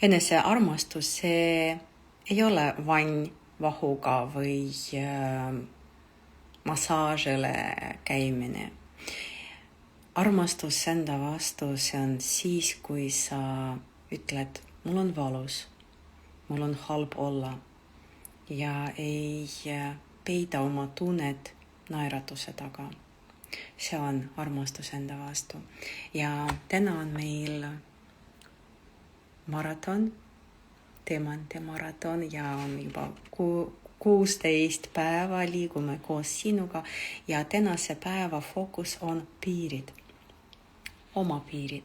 Enesearmastus, see ei ole vann vahuga või massaažile käimine. Armastus enda vastu, see on siis, kui sa ütled, mul on valus, mul on halb olla ja ei peida oma tunnet naeratuse taga. See on armastus enda vastu. Ja täna on meil maraton, teemante maraton ja on juba 16 päeva liigume koos sinuga ja tänase päeva fookus on piirid, oma piirid.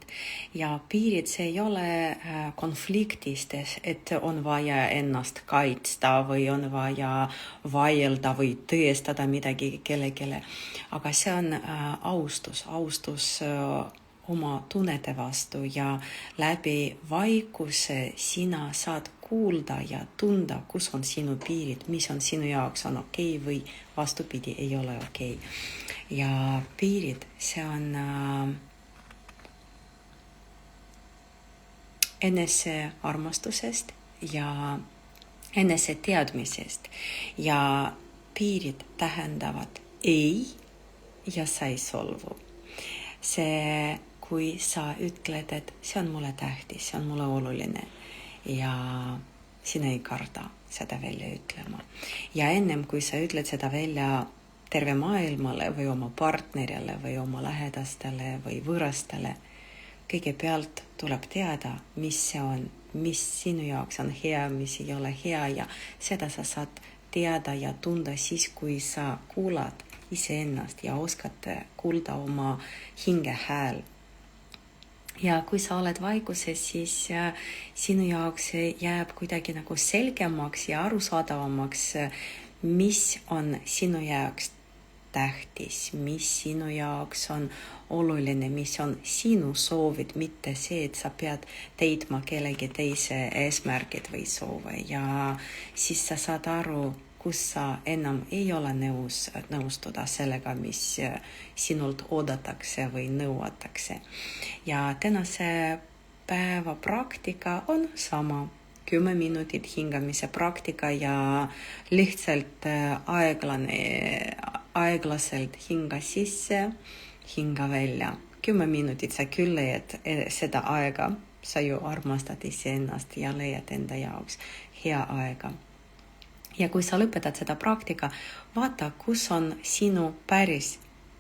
Ja piirid, see ei ole konfliktistes, et on vaja ennast kaitsta või on vaja vaielda või tõestada midagi kellelegi. Aga see on austus oma tunnete vastu ja läbi vaikuse sina saad kuulda ja tunda, kus on sinu piirid, mis on sinu jaoks on okei või vastupidi ei ole okei. Ja piirid, see on enesearmastusest ja eneseteadmisest ja piirid tähendavad ei ja sa ei solvu. See, kui sa ütled, et see on mulle tähtis, see on mulle oluline ja sina ei karda seda välja ütlema. Ja ennem, kui sa ütled seda välja terve maailmale või oma partnerile või oma lähedastele või võõrastele, kõigepealt tuleb teada, mis see on, mis sinu jaoks on hea, mis ei ole hea ja seda sa saad teada ja tunda siis, kui sa kuulad iseennast ja oskad kuulda oma hinge hääl. Ja kui sa oled vaikuses, siis sinu jaoks jääb kuidagi nagu selgemaks ja arusaadavamaks, mis on sinu jaoks tähtis, mis sinu jaoks on oluline, mis on sinu soovid, mitte see, et sa pead täitma kellegi teise eesmärgid või soove ja siis sa saad aru, kus sa enam ei ole nõustuda sellega, mis sinult oodatakse või nõuatakse. Ja tänase päeva praktika on sama. 10 minutit hingamise praktika ja lihtsalt aeglaselt hinga sisse, hinga välja. 10 minutit sa küll leiad seda aega, sa ju armastad iseennast ja leiad enda jaoks hea aega. Ja kui sa lõpetad seda praktika, vaata, kus on sinu päris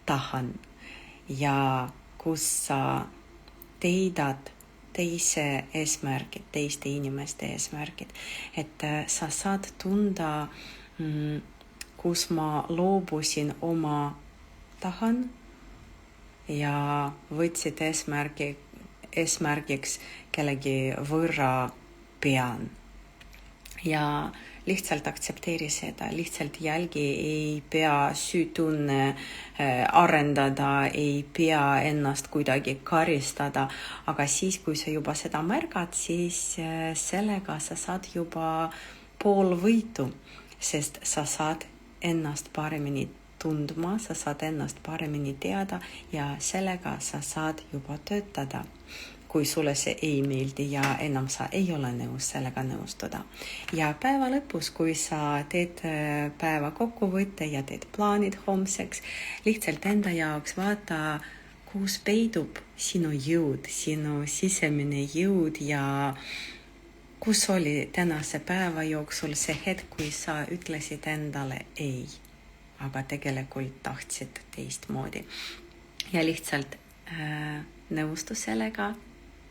tahan ja kus sa teidad teise eesmärgid, teiste inimeste eesmärgid. Et sa saad tunda, kus ma loobusin oma tahan ja võtsid eesmärgiks kellegi võrra pean. Ja lihtsalt aktsepteeri seda, lihtsalt jälgi, ei pea süütunne arendada, ei pea ennast kuidagi karistada, aga siis, kui sa juba seda märgad, siis sellega sa saad juba pool võitu, sest sa saad ennast paremini tundma, sa saad ennast paremini teada ja sellega sa saad juba töötada. Kui sulle see ei meeldi ja enam sa ei ole nõus sellega nõustuda. Ja päeva lõpus, kui sa teed päeva kokkuvõtte ja teed plaanid homseks, lihtsalt enda jaoks vaata, kus peidub sinu jõud, sinu sisemine jõud ja kus oli tänase päeva jooksul see hetk, kui sa ütlesid endale ei, aga tegelikult tahtsid teistmoodi. Ja lihtsalt nõustu sellega,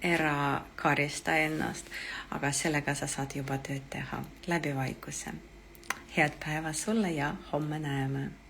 ära karista ennast, aga sellega sa saad juba tööd teha läbi vaikuse. Head päeva sulle ja homme näeme!